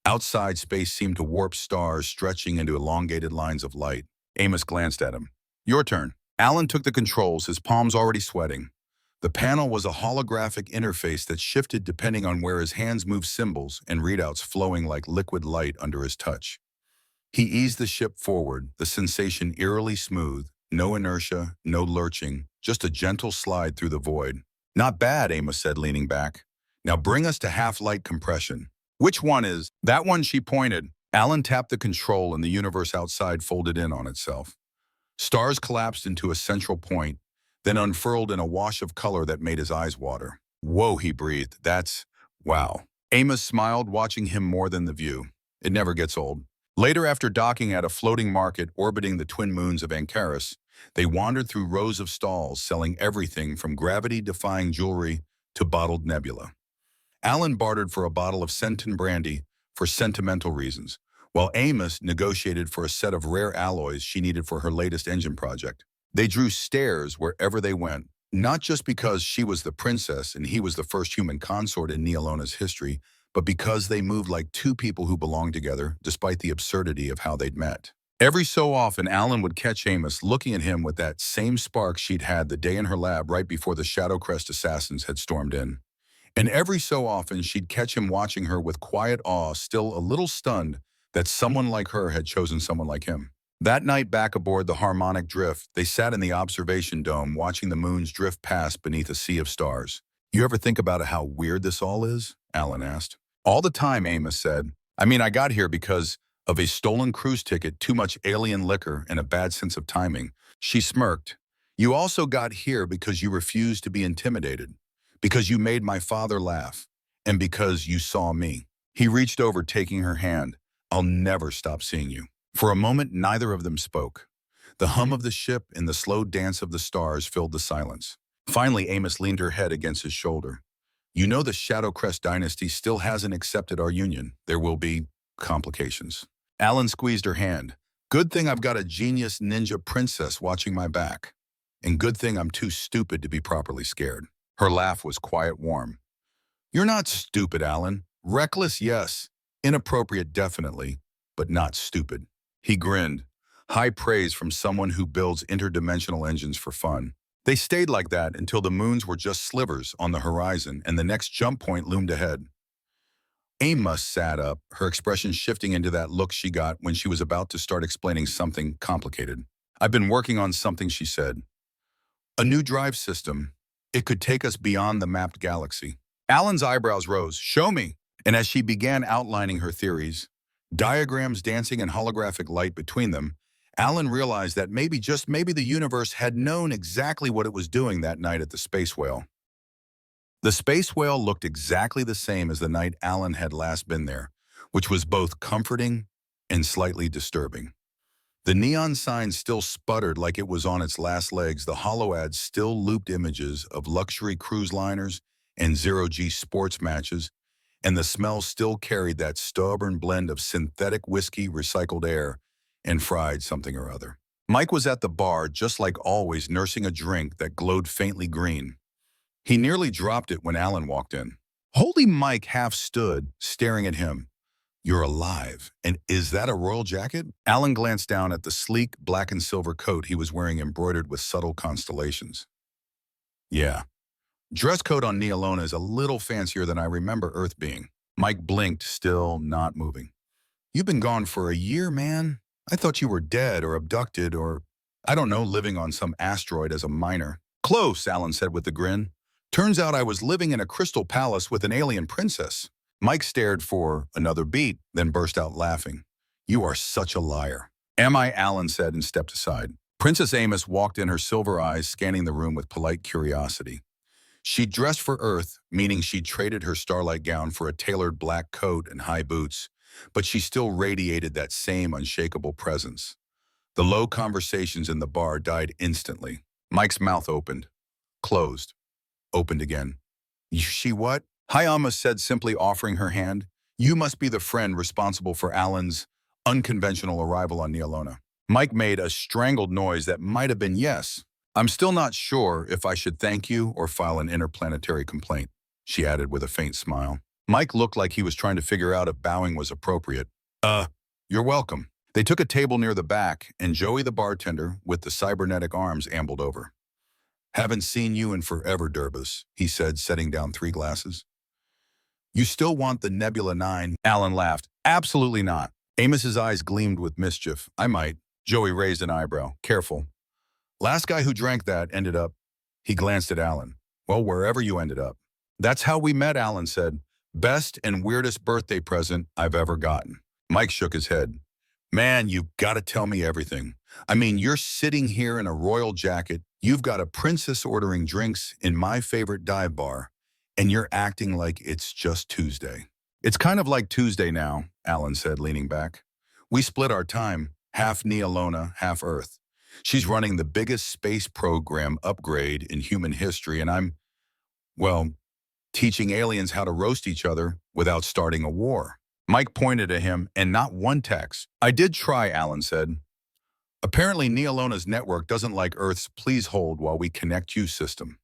Outside, space seemed to warp, stars stretching into elongated lines of light. Amos glanced at him. "Your turn." Alan took the controls, his palms already sweating. The panel was a holographic interface that shifted depending on where his hands moved, symbols and readouts flowing like liquid light under his touch. He eased the ship forward, the sensation eerily smooth, no inertia, no lurching, just a gentle slide through the void. "Not bad," Amos said, leaning back. "Now bring us to half-light compression." "Which one is?" "That one," she pointed. Alan tapped the control and the universe outside folded in on itself. Stars collapsed into a central point, then unfurled in a wash of color that made his eyes water. "Whoa," he breathed. "That's... wow." Amos smiled, watching him more than the view. It never gets old. Later, after docking at a floating market orbiting the twin moons of Ancaris, they wandered through rows of stalls selling everything from gravity-defying jewelry to bottled Nebula. Alan bartered for a bottle of Centon brandy for sentimental reasons, while Amos negotiated for a set of rare alloys she needed for her latest engine project. They drew stares wherever they went, not just because she was the princess and he was the first human consort in Alona's history, but because they moved like two people who belonged together, despite the absurdity of how they'd met. Every so often, Alan would catch Amos looking at him with that same spark she'd had the day in her lab right before the Shadow Crest assassins had stormed in. And every so often, she'd catch him watching her with quiet awe, still a little stunned that someone like her had chosen someone like him. That night back aboard the Harmonic Drift, they sat in the observation dome watching the moons drift past beneath a sea of stars. "You ever think about how weird this all is?" Alan asked. "All the time," Amos said. "I mean, I got here because of a stolen cruise ticket, too much alien liquor, and a bad sense of timing." She smirked. "You also got here because you refused to be intimidated, because you made my father laugh, and because you saw me." He reached over, taking her hand. "I'll never stop seeing you." For a moment, neither of them spoke. The hum of the ship and the slow dance of the stars filled the silence. Finally, Amos leaned her head against his shoulder. "You know, the Shadow Crest dynasty still hasn't accepted our union. There will be complications." Alan squeezed her hand. "Good thing I've got a genius ninja princess watching my back. And good thing I'm too stupid to be properly scared." Her laugh was quiet, warm. "You're not stupid, Alan. Reckless, yes. Inappropriate, definitely. But not stupid." He grinned. High praise from someone who builds interdimensional engines for fun. They stayed like that until the moons were just slivers on the horizon and the next jump point loomed ahead. Amos sat up, her expression shifting into that look she got when she was about to start explaining something complicated. "I've been working on something," she said. "A new drive system. It could take us beyond the mapped galaxy." Alan's eyebrows rose. "Show me." And as she began outlining her theories, diagrams dancing in holographic light between them, Alan realized that maybe, just maybe, the universe had known exactly what it was doing that night at the Space Whale. The Space Whale looked exactly the same as the night Alan had last been there, which was both comforting and slightly disturbing. The neon sign still sputtered like it was on its last legs, the holo ads still looped images of luxury cruise liners and zero-G sports matches, and the smell still carried that stubborn blend of synthetic whiskey, recycled air, and fried something or other. Mike was at the bar, just like always, nursing a drink that glowed faintly green. He nearly dropped it when Alan walked in. Holy Mike half stood, staring at him. You're alive. And is that a royal jacket? Alan glanced down at the sleek black and silver coat he was wearing embroidered with subtle constellations. Yeah. Dress code on Alona is a little fancier than I remember Earth being. Mike blinked, still not moving. You've been gone for a year, man. I thought you were dead or abducted or, I don't know, living on some asteroid as a miner. Close, Alan said with a grin. Turns out I was living in a crystal palace with an alien princess. Mike stared for another beat, then burst out laughing. You are such a liar. Am I? Alan said and stepped aside. Princess Amos walked in, her silver eyes scanning the room with polite curiosity. She'd dressed for Earth, meaning she'd traded her starlight gown for a tailored black coat and high boots, but she still radiated that same unshakable presence. The low conversations in the bar died instantly. Mike's mouth opened, closed, opened again. She what? Hi, Amos said, simply offering her hand. You must be the friend responsible for Alan's unconventional arrival on Alona. Mike made a strangled noise that might have been yes. I'm still not sure if I should thank you or file an interplanetary complaint, she added with a faint smile. Mike looked like he was trying to figure out if bowing was appropriate. You're welcome. They took a table near the back, and Joey the bartender, with the cybernetic arms, ambled over. Haven't seen you in forever, Durbus, he said, setting down 3 glasses. You still want the Nebula 9? Alan laughed. Absolutely not. Amos's eyes gleamed with mischief. I might. Joey raised an eyebrow. Careful. Last guy who drank that ended up. He glanced at Alan. Well, wherever you ended up. That's how we met, Alan said. Best and weirdest birthday present I've ever gotten. Mike shook his head. Man, you've got to tell me everything. I mean, you're sitting here in a royal jacket. You've got a princess ordering drinks in my favorite dive bar, and you're acting like it's just Tuesday. It's kind of like Tuesday now, Alan said, leaning back. We split our time, half Alona, half Earth. She's running the biggest space program upgrade in human history, and I'm, well, teaching aliens how to roast each other without starting a war. Mike pointed at him, and not one text. I did try, Alan said. Apparently, Alona's network doesn't like Earth's please hold while we connect you system.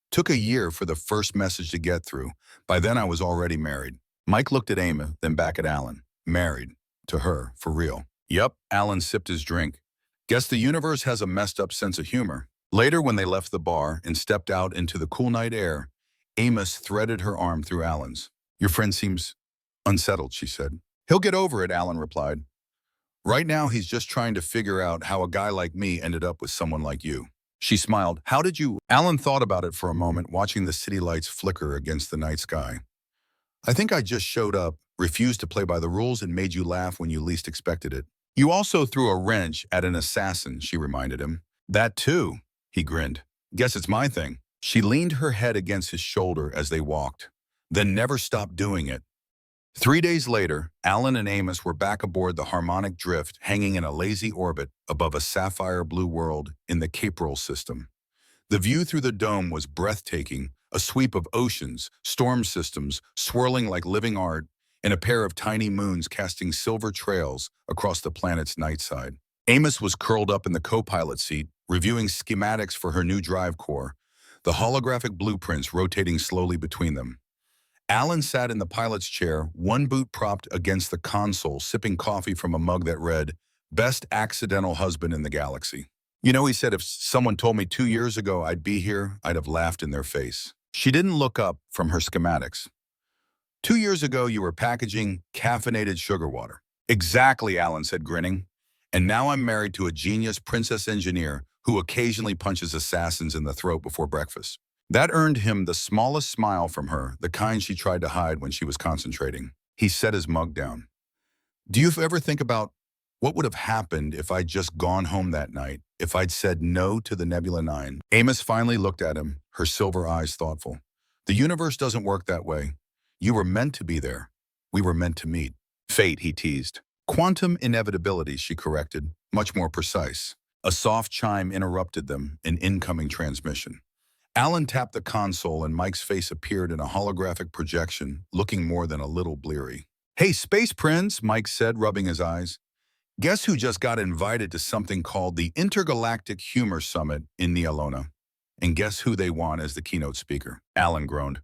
Took a year for the first message to get through. By then, I was already married. Mike looked at Amy, then back at Alan. Married. To her, for real. Yup, Alan sipped his drink. Guess the universe has a messed up sense of humor. Later, when they left the bar and stepped out into the cool night air, Amos threaded her arm through Alan's. Your friend seems unsettled, she said. He'll get over it, Alan replied. Right now, he's just trying to figure out how a guy like me ended up with someone like you. She smiled. How did you? Alan thought about it for a moment, watching the city lights flicker against the night sky. I think I just showed up, refused to play by the rules, and made you laugh when you least expected it. You also threw a wrench at an assassin, she reminded him. That too, he grinned. Guess it's my thing. She leaned her head against his shoulder as they walked, then never stopped doing it. 3 days later, Alan and Amos were back aboard the Harmonic Drift, hanging in a lazy orbit above a sapphire blue world in the Caperal system. The view through the dome was breathtaking, a sweep of oceans, storm systems swirling like living art, and a pair of tiny moons casting silver trails across the planet's night side. Amos was curled up in the co-pilot seat, reviewing schematics for her new drive core, the holographic blueprints rotating slowly between them. Alan sat in the pilot's chair, one boot propped against the console, sipping coffee from a mug that read, Best Accidental Husband in the Galaxy. You know, he said, if someone told me 2 years ago I'd be here, I'd have laughed in their face. She didn't look up from her schematics. 2 years ago, you were packaging caffeinated sugar water. Exactly, Alan said, grinning. And now I'm married to a genius princess engineer who occasionally punches assassins in the throat before breakfast. That earned him the smallest smile from her, the kind she tried to hide when she was concentrating. He set his mug down. Do you ever think about what would have happened if I'd just gone home that night, if I'd said no to the Nebula 9? Amos finally looked at him, her silver eyes thoughtful. The universe doesn't work that way. You were meant to be there. We were meant to meet. Fate, he teased. Quantum inevitability, she corrected, much more precise. A soft chime interrupted them, an incoming transmission. Alan tapped the console and Mike's face appeared in a holographic projection, looking more than a little bleary. "Hey, Space Prince," Mike said, rubbing his eyes. "Guess who just got invited to something called the Intergalactic Humor Summit in the Alona? And guess who they want as the keynote speaker?" Alan groaned.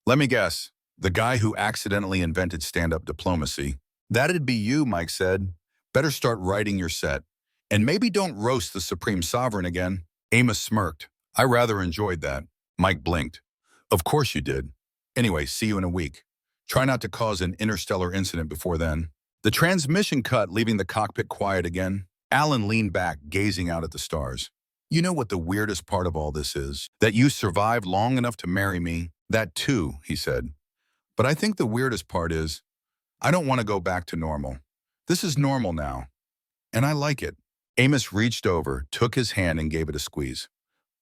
"Let me guess. The guy who accidentally invented stand-up diplomacy." "That'd be you," Mike said. "Better start writing your set. And maybe don't roast the Supreme Sovereign again." Amos smirked. "I rather enjoyed that." Mike blinked. "Of course you did. Anyway, see you in a week. Try not to cause an interstellar incident before then." The transmission cut, leaving the cockpit quiet again. Alan leaned back, gazing out at the stars. "You know what the weirdest part of all this is? That you survived long enough to marry me. That too," he said. "But I think the weirdest part is, I don't want to go back to normal. This is normal now. And I like it." Amos reached over, took his hand and gave it a squeeze.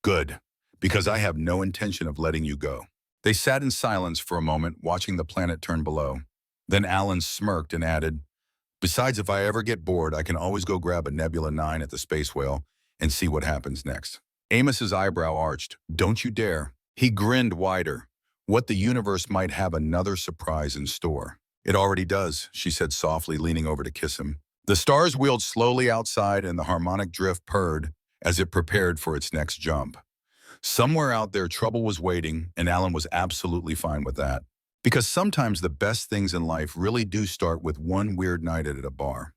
"Good, because I have no intention of letting you go." They sat in silence for a moment, watching the planet turn below. Then Alan smirked and added, "Besides, if I ever get bored, I can always go grab a Nebula 9 at the Space Whale and see what happens next." Amos's eyebrow arched. "Don't you dare." He grinned wider. "What the universe might have another surprise in store." "It already does," she said softly, leaning over to kiss him. The stars wheeled slowly outside and the harmonic drift purred as it prepared for its next jump. Somewhere out there, trouble was waiting, and Alan was absolutely fine with that. Because sometimes the best things in life really do start with one weird night at a bar.